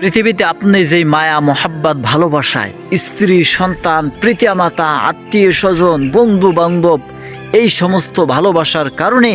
পৃথিবীতে আপনি যেই মায়া মোহাব্বত ভালোবাসায় স্ত্রী সন্তান পিতামাতা আত্মীয় স্বজন বন্ধু বান্ধব এই সমস্ত ভালোবাসার কারণে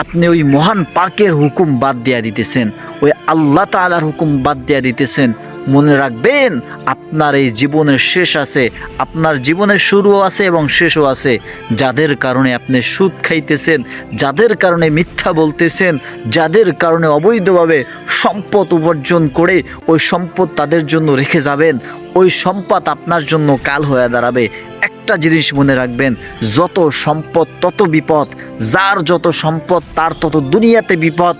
আপনি ওই মহান পাকের হুকুম বাদ দিয়া দিতেছেন, ওই আল্লাহ তাআলার হুকুম বাদ দিয়া দিতেছেন। মনে রাখবেন, আপনার এই জীবনের শেষ আছে, আপনার জীবনের শুরুও আছে এবং শেষও আছে। যাদের কারণে আপনি সুদ খাইতেছেন, যাদের কারণে মিথ্যা বলতেছেন, যাদের কারণে অবৈধভাবে সম্পদ উপার্জন করে ওই সম্পদ তাদের জন্য রেখে যাবেন, ওই সম্পদ আপনার জন্য কাল হয়ে দাঁড়াবে। একটা জিনিস মনে রাখবেন, যত সম্পদ তত বিপদ, যার যত সম্পদ তার তত দুনিয়াতে বিপদ,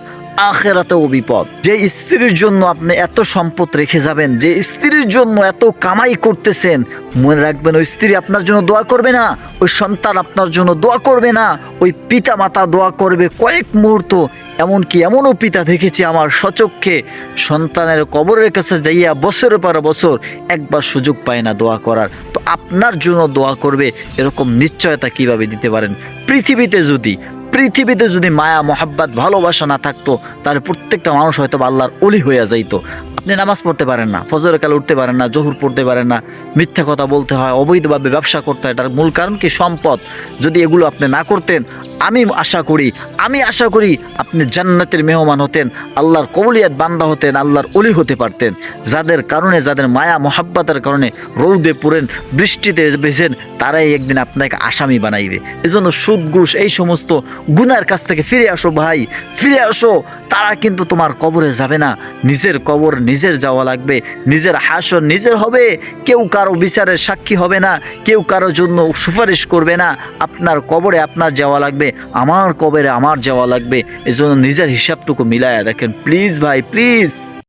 আখেরাতেও বিপদ। যে স্ত্রীর জন্য আপনি এত সম্পদ রেখে যাবেন, যে স্ত্রীর জন্য এত কামাই করতেছেন, মনে রাখবেন ওই স্ত্রী আপনার জন্য দোয়া করবে না, ওই সন্তান আপনার জন্য দোয়া করবে না, ওই পিতা মাতা দোয়া করবে কয়েক মুহূর্ত। এমনকি এমনও পিতা দেখেছি আমার স্বচক্ষে, সন্তানের কবরের কাছে যাইয়া বছরের পর বছর একবার সুযোগ পায় না দোয়া করার। তো আপনার জন্য দোয়া করবে এরকম নিশ্চয়তা কিভাবে দিতে পারেন? পৃথিবীতে যদি মায়া মোহাব্বত ভালোবাসা না থাকতো, তাহলে প্রত্যেকটা মানুষ হয়তো আল্লাহর ওলি হয়ে যাইতো। আপনি নামাজ পড়তে পারেন না, ফজরের কালে উঠতে পারেন না, জোহর পড়তে পারেন না, মিথ্যা কথা বলতে হয়, অবৈধভাবে ব্যবসা করতে হয়। এটার মূল কারণ কি? সম্পদ। যদি এগুলো আপনি না করতেন, আমি আশা করি আপনি জান্নাতের মেহমান হতেন, আল্লাহর কবুলিয়াত বান্দা হতেন, আল্লাহর ওলি হতে পারতেন। যাদের মায়া মোহাব্বতের কারণে রৌদে পুরেন, বৃষ্টিতে ভেজেন, তারাই একদিন আপনাকে আসামি বানাইবে। এজন্য সুদ ঘুষ এই সমস্ত গুনার কাছ থেকে ফিরে আসো ভাই, ফিরে আসো। তারা কিন্তু তোমার কবরে যাবে না, নিজের কবর নিজের যাওয়া লাগবে, নিজের হাসর নিজের হবে। কেউ কারো বিচারের সাক্ষী হবে না, কেউ কারো জন্য সুপারিশ করবে না। আপনার কবরে আপনার যাওয়া লাগবে, আমার কবরে আমার যাওয়া লাগবে। এজন্য নিজের হিসাবটুকু মিলায়া দেখেন প্লিজ ভাই, প্লিজ।